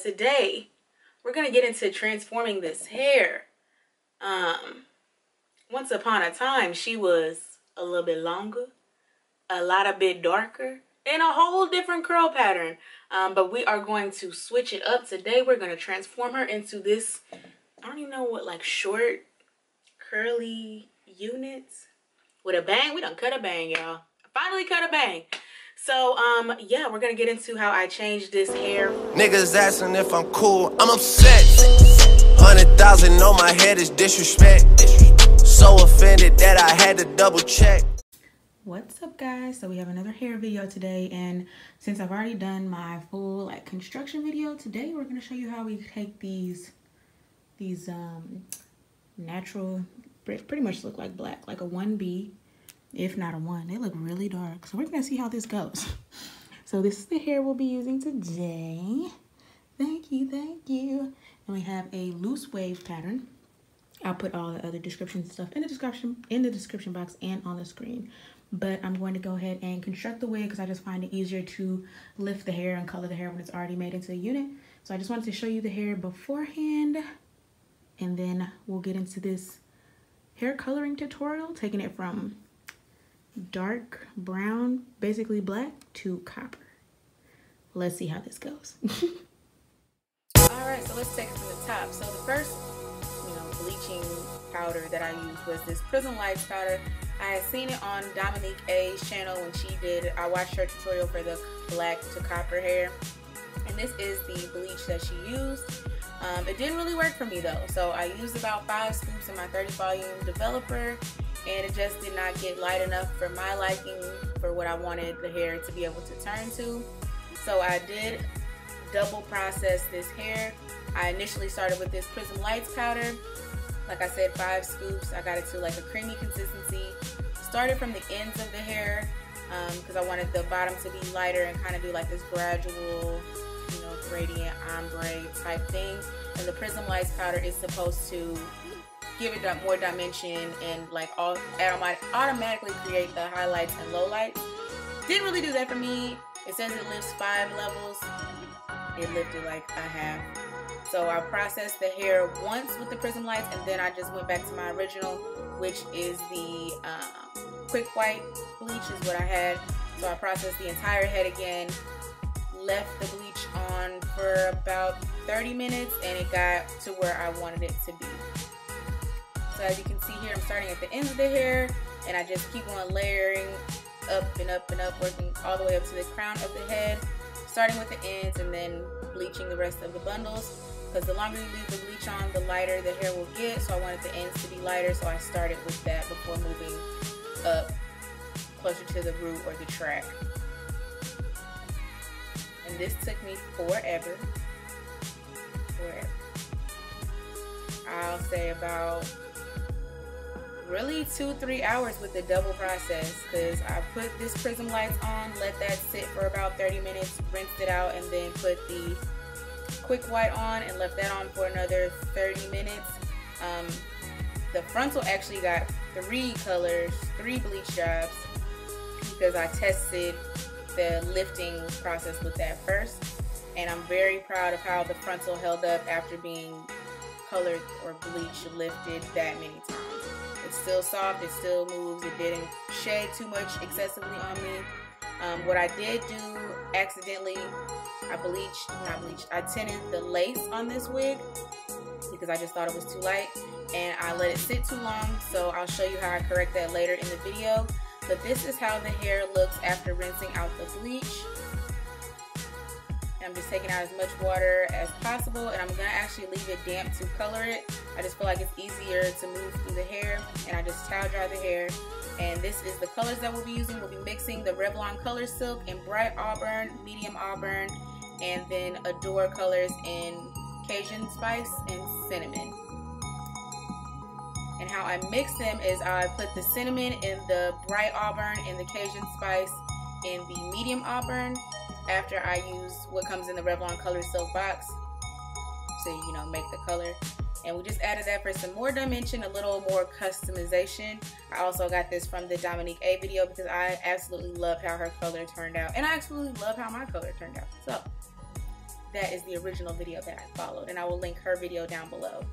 today we're gonna get into transforming this hair. Once upon a time she was a little bit longer, a bit darker, and a whole different curl pattern. But we are going to switch it up today. We're gonna transform her into this, I don't even know what, like short curly units with a bang. We done cut a bang, y'all. Finally cut a bang. So yeah, we're gonna get into how I changed this hair. Niggas asking if I'm cool, I'm upset. 100,000 on my head is disrespect. So offended that I had to double check. What's up, guys? So we have another hair video today, and since I've already done my full like construction video, today we're gonna show you how we take these natural, pretty much look like black, like a 1B, if not a 1. They look really dark. So we're gonna see how this goes. So this is the hair we'll be using today. Thank you, thank you. And we have a loose wave pattern. I'll put all the other description stuff in the description box and on the screen. But I'm going to go ahead and construct the wig because I just find it easier to lift the hair and color the hair when it's already made into a unit. So I just wanted to show you the hair beforehand, and then we'll get into this hair coloring tutorial, taking it from dark brown, basically black, to copper. Let's see how this goes. Alright, so let's take it from the top. So the first, bleaching powder that I used was this Prism Lights powder. I had seen it on Dominique A's channel when she did, I watched her tutorial for the black to copper hair. And this is the bleach that she used. It didn't really work for me though. So I used about 5 scoops in my 30 volume developer, and it just did not get light enough for my liking for what I wanted the hair to be able to turn to. So I did double process this hair. I initially started with this Prism Lights powder. Like I said, 5 scoops. I got it to like a creamy consistency. Started from the ends of the hair because I wanted the bottom to be lighter and kind of do like this gradual, gradient ombre type thing. And the Prism Lights powder is supposed to give it more dimension and like automatically create the highlights and lowlights. Didn't really do that for me. It says it lifts 5 levels. It lifted like a half. So I processed the hair once with the Prism Lights, and then I just went back to my original, which is the Quick White bleach is what I had. So I processed the entire head again, left the bleach on for about 30 minutes, and it got to where I wanted it to be. So as you can see here, I'm starting at the ends of the hair, and I just keep on layering up and up and up, working all the way up to the crown of the head, starting with the ends and then bleaching the rest of the bundles. Because the longer you leave the bleach on, the lighter the hair will get. So I wanted the ends to be lighter, so I started with that before moving up closer to the root or the track. And this took me forever. I'll say about really 2-3 hours with the double process, because I put this Prism Lights on, let that sit for about 30 minutes, rinsed it out, and then put the Quick White on and left that on for another 30 minutes. The frontal actually got 3 colors, 3 bleach jobs, because I tested the lifting process with that first, and I'm very proud of how the frontal held up after being colored or bleach lifted that many times. It's still soft, it still moves, it didn't shed too much excessively on me. What I did do accidentally, I tinted the lace on this wig because I just thought it was too light, and I let it sit too long. So I'll show you how I correct that later in the video. But this is how the hair looks after rinsing out the bleach. I'm just taking out as much water as possible, and I'm gonna actually leave it damp to color it. I just feel like it's easier to move through the hair, and I just towel dry the hair. And this is the colors that we'll be using. We'll be mixing the Revlon Color Silk in Bright Auburn, Medium Auburn, and then Adore colors in Cajun Spice and Cinnamon. And how I mix them is I put the cinnamon in the Bright Auburn and the Cajun Spice in the Medium Auburn after I use what comes in the Revlon Color Silk box to, make the color. And we just added that for some more dimension, a little more customization. I also got this from the Dominique A video because I absolutely love how her color turned out. And I absolutely love how my color turned out. So that is the original video that I followed, and I will link her video down below.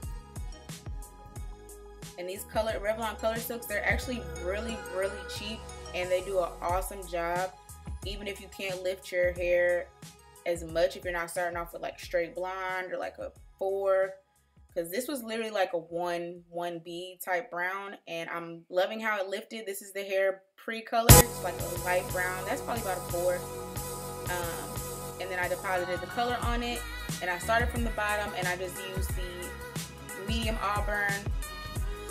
And these Revlon Color Silks, they're actually really, really cheap, and they do an awesome job. Even if you can't lift your hair as much, if you're not starting off with like straight blonde or like a 4, because this was literally like a 1B type brown, and I'm loving how it lifted. This is the hair pre-colored. It's like a light brown. That's probably about a 4. And then I deposited the color on it, and I started from the bottom, and I just used the medium auburn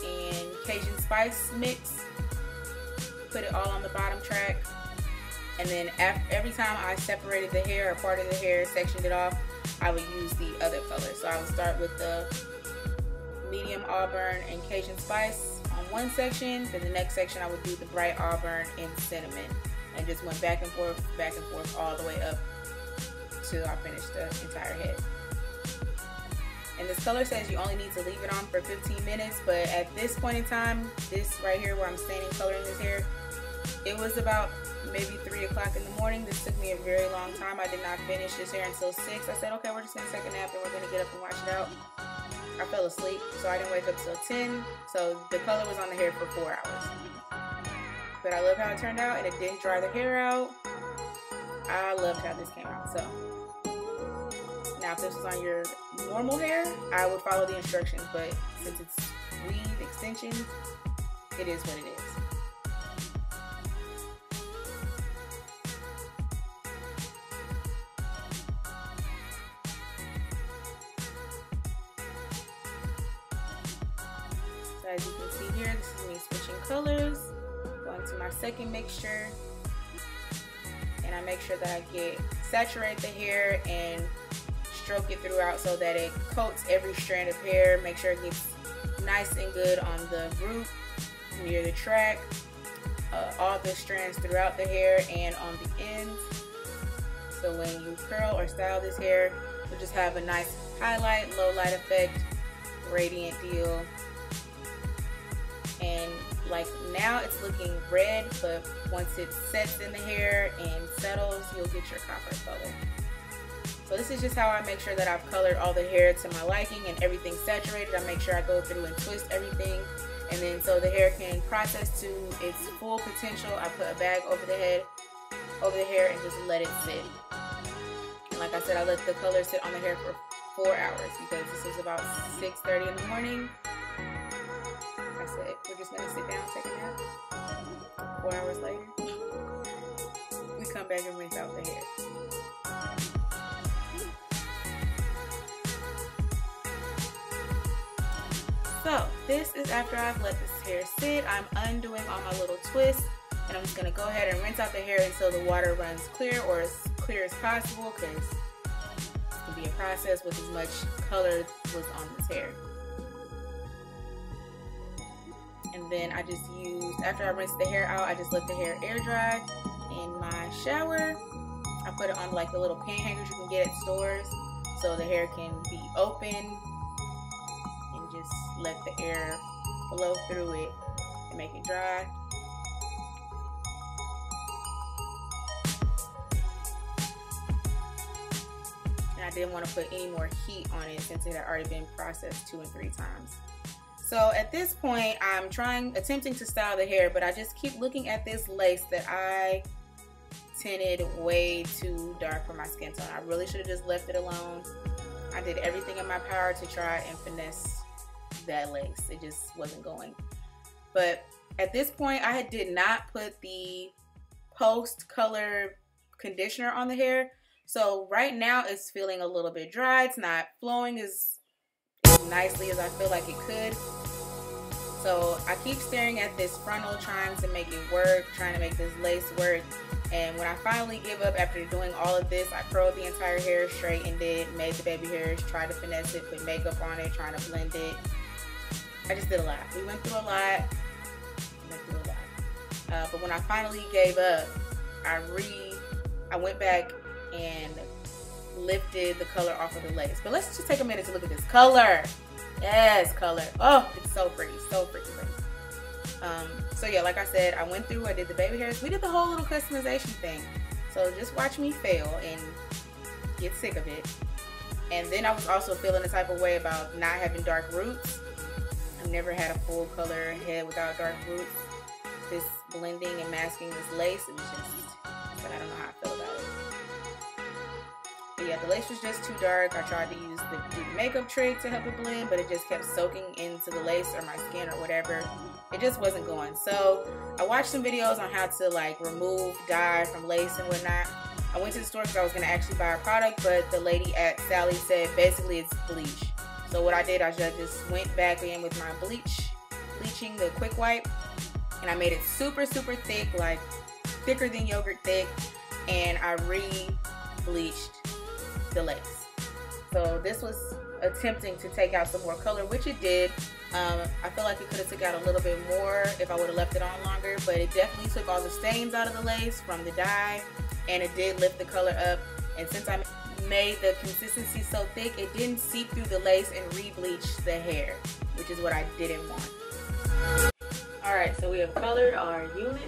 and Cajun spice mix, put it all on the bottom track, and then every time I separated the hair or part of the hair, sectioned it off, I would use the other color. So I would start with the medium auburn and Cajun spice on one section, then the next section I would do the bright auburn and cinnamon, and just went back and forth all the way up till I finished the entire head. And this color says you only need to leave it on for 15 minutes, but at this point in time, this right here where I'm standing coloring this hair, it was about maybe 3 o'clock in the morning. This took me a very long time. I did not finish this hair until 6. I said, okay, we're just gonna take a nap and we're gonna get up and wash it out. I fell asleep, so I didn't wake up till 10. So the color was on the hair for 4 hours. But I love how it turned out, and it didn't dry the hair out. I loved how this came out. So now, if this was on your normal hair, I would follow the instructions, but since it's weave extensions, it is what it is. So as you can see here, this is me switching colors, going to my second mixture, and I make sure that I saturate the hair and stroke it throughout so that it coats every strand of hair. Make sure it gets nice and good on the root, near the track, all the strands throughout the hair and on the ends. So when you curl or style this hair, you'll just have a nice highlight, low light effect, radiant deal. And like now it's looking red, but once it sets in the hair and settles, you'll get your copper color. So this is just how I make sure that I've colored all the hair to my liking and everything's saturated. I make sure I go through and twist everything, and then so the hair can process to its full potential, I put a bag over the hair and just let it sit. And like I said, I let the color sit on the hair for 4 hours because this was about 6:30 in the morning. I said, we're just gonna sit down, take a nap. 4 hours later, we come back and rinse out the hair. So this is after I've let this hair sit. I'm undoing all my little twists, and I'm just gonna go ahead and rinse out the hair until the water runs clear, or as clear as possible, because it can be a process with as much color was on this hair. And then I just used, after I rinsed the hair out, I just let the hair air dry in my shower. I put it on like the little pin hangers you can get at stores, so the hair can be open. Just let the air blow through it and make it dry. And I didn't want to put any more heat on it since it had already been processed 2 and 3 times. So at this point, I'm attempting to style the hair, but I just keep looking at this lace that I tinted way too dark for my skin tone. I really should have just left it alone. I did everything in my power to try and finesse that lace. It just wasn't going. But at this point, I did not put the post color conditioner on the hair, so right now it's feeling a little bit dry. It's not flowing as nicely as I feel like it could. So I keep staring at this frontal, trying to make it work, trying to make this lace work. And when I finally give up after doing all of this, I curled the entire hair, straightened it, made the baby hairs, tried to finesse it, put makeup on it, trying to blend it. I just did a lot. We went through a lot. But when I finally gave up, I went back and lifted the color off of the lace. But let's just take a minute to look at this color. Yes, color. Oh, it's so pretty, so freaking pretty. So yeah, like I said, I went through, I did the baby hairs. We did the whole little customization thing. So just watch me fail and get sick of it. And then I was also feeling the type of way about not having dark roots. I've never had a full color head without dark roots. This blending and masking this lace, it was just, I don't know how I feel about it. But yeah, the lace was just too dark. I tried to use the makeup trick to help it blend, but it just kept soaking into the lace or my skin or whatever. It just wasn't going. So I watched some videos on how to like remove dye from lace and whatnot. I went to the store because I was going to actually buy a product, but the lady at Sally said basically it's bleach. So what I did, I just went back in with my bleaching the quick wipe, and I made it super, super thick, like thicker than yogurt thick, and I re-bleached the lace. So this was attempting to take out some more color, which it did. I feel like it could have took out a little bit more if I would have left it on longer, but it definitely took all the stains out of the lace from the dye, and it did lift the color up. And since I made the consistency so thick, it didn't seep through the lace and re-bleach the hair, which is what I didn't want. Alright, so we have colored our unit,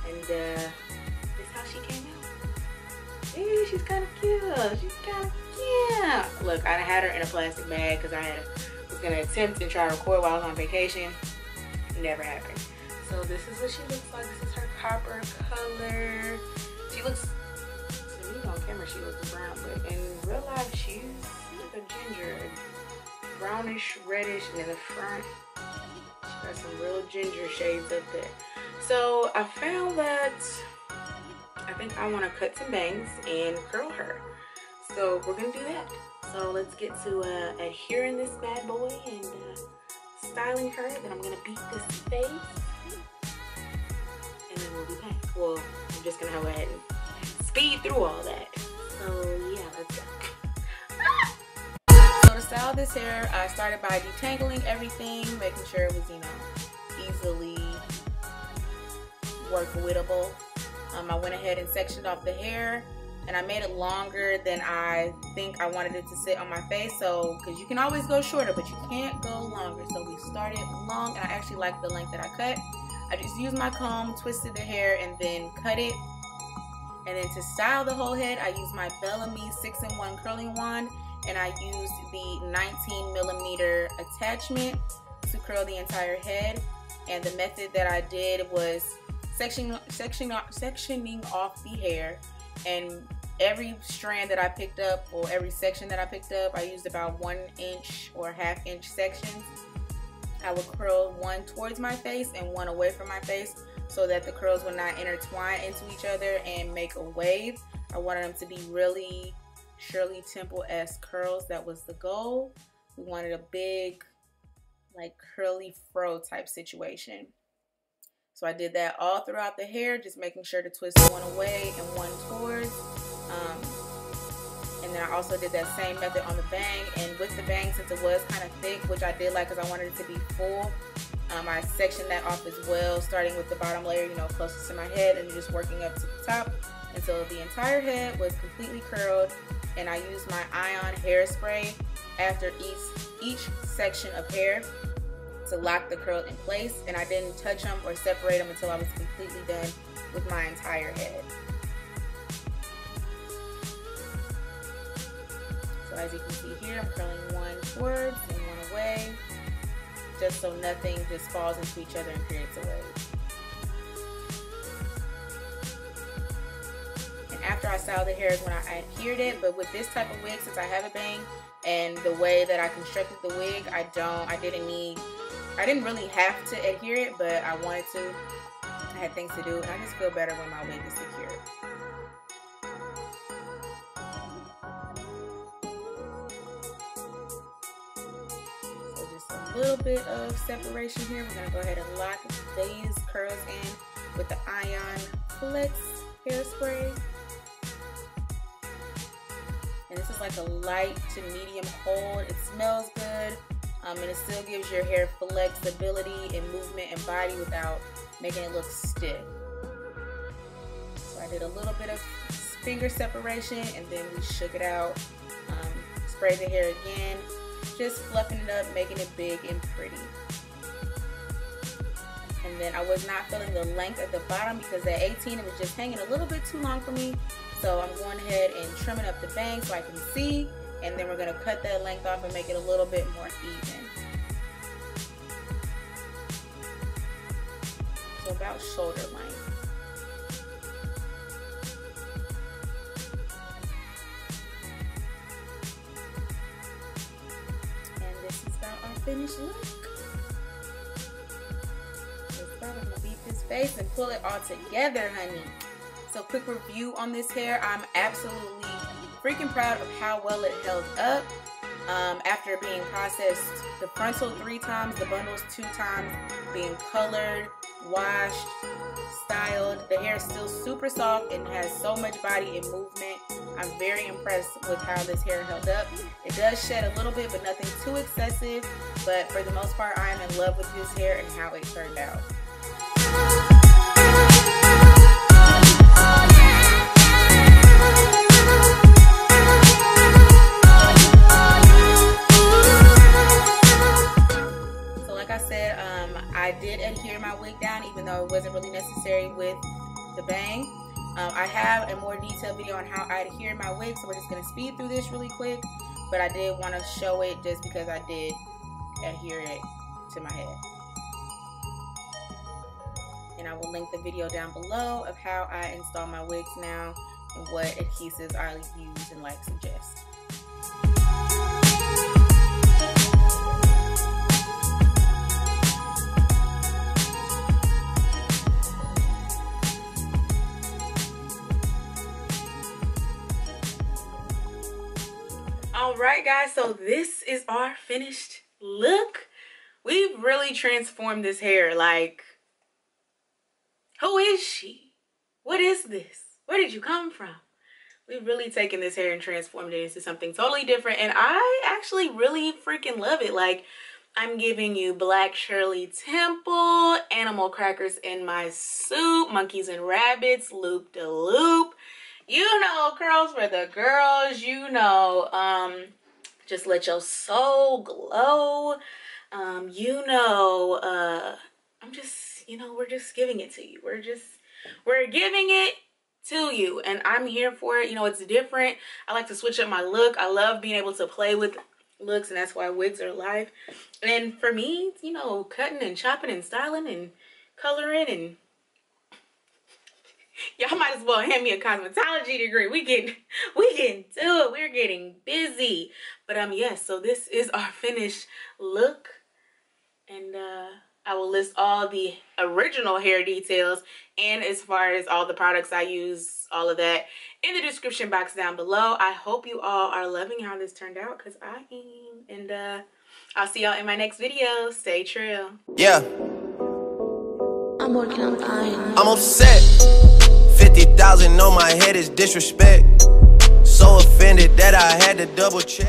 and this is how she came out. Ooh, she's kind of cute. She's kind of cute. Look, I had her in a plastic bag because I was going to attempt and try to record while I was on vacation. Never happened. So this is what she looks like. This is her copper color. She looks, to me on camera she looks brown, but in real life she's like a ginger, brownish, reddish, and in the front she got some real ginger shades up there. So I found that I think I want to cut some bangs and curl her. So we're gonna do that. So let's get to adhering this bad boy and styling her. Then I'm gonna beat this face, and then we'll be back. Well, I'm just gonna go ahead and speed through all that. So yeah, let's go. So to style this hair, I started by detangling everything, making sure it was, you know, easily work-wittable. I went ahead and sectioned off the hair, and I made it longer than I think I wanted it to sit on my face. So, because you can always go shorter, but you can't go longer. So we started long, and I actually like the length that I cut. I just used my comb, twisted the hair, and then cut it. And then to style the whole head, I used my Bellamy 6-in-1 curling wand, and I used the 19mm attachment to curl the entire head. And the method that I did was sectioning off the hair, and every strand that I picked up, or every section that I picked up, I used about 1 inch or ½ inch sections. I would curl one towards my face and one away from my face so that the curls would not intertwine into each other and make a wave. I wanted them to be really Shirley Temple-esque curls. That was the goal. We wanted a big, like, curly fro type situation. So I did that all throughout the hair, just making sure to twist one away and one towards. And then I also did that same method on the bang. And with the bang, since it was kind of thick, which I did like because I wanted it to be full, I sectioned that off as well, starting with the bottom layer, you know, closest to my head, and just working up to the top until the entire head was completely curled. And I used my ion hairspray after each section of hair to lock the curl in place, and I didn't touch them or separate them until I was completely done with my entire head. So as you can see here, I'm curling one towards and one away, just so nothing just falls into each other and creates a wave. And after I styled the hair is when I adhered it, but with this type of wig, since I have a bang, and the way that I constructed the wig, I didn't really have to adhere it, but I wanted to. I had things to do, and I just feel better when my wig is secure. So just a little bit of separation here. We're gonna go ahead and lock these curls in with the Ion Flex hairspray. And this is like a light to medium hold. It smells good. And it still gives your hair flexibility and movement and body without making it look stiff. So I did a little bit of finger separation, and then we shook it out. Sprayed the hair again, just fluffing it up, making it big and pretty. And then I was not feeling the length at the bottom because at 18 it was just hanging a little bit too long for me. So I'm going ahead and trimming up the bangs so I can see. and then we're gonna cut that length off and make it a little bit more even. So about shoulder length. And this is about our finished look. I'm gonna beat this face and pull it all together, honey. So quick review on this hair. I'm absolutely freaking proud of how well it held up. After being processed the frontal 3 times, the bundles 2 times, being colored, washed, styled, the hair is still super soft and has so much body and movement. I'm very impressed with how this hair held up. It does shed a little bit, but nothing too excessive. But for the most part, I am in love with this hair and how it turned out. So like I said, I did adhere my wig down, even though it wasn't really necessary with the bang. I have a more detailed video on how I adhere my wig, so we're just going to speed through this really quick. But I did want to show it just because I did adhere it to my head. And I will link the video down below of how I install my wigs now and what adhesives I use and like suggest. Alright guys, so this is our finished look. We've really transformed this hair. Like, who is she? What is this? Where did you come from? We've really taken this hair and transformed it into something totally different, and I actually really freaking love it. Like, I'm giving you Black Shirley Temple, animal crackers in my soup, monkeys and rabbits, loop de loop. You know, curls for the girls, you know, just let your soul glow. You know, I'm just, you know, we're just giving it to you. We're giving it to you, and I'm here for it. You know, it's different. I like to switch up my look. I love being able to play with looks, and that's why wigs are life. And for me, you know, cutting and chopping and styling and coloring, and y'all might as well hand me a cosmetology degree. We getting to it. We're getting busy. But yes, so this is our finished look, and I will list all the original hair details, and as far as all the products I use, all of that, in the description box down below. I hope you all are loving how this turned out, because I am. And I'll see y'all in my next video. Stay true. Yeah. I'm working on dying. I'm upset. 50,000 on my head is disrespect. So offended that I had to double check.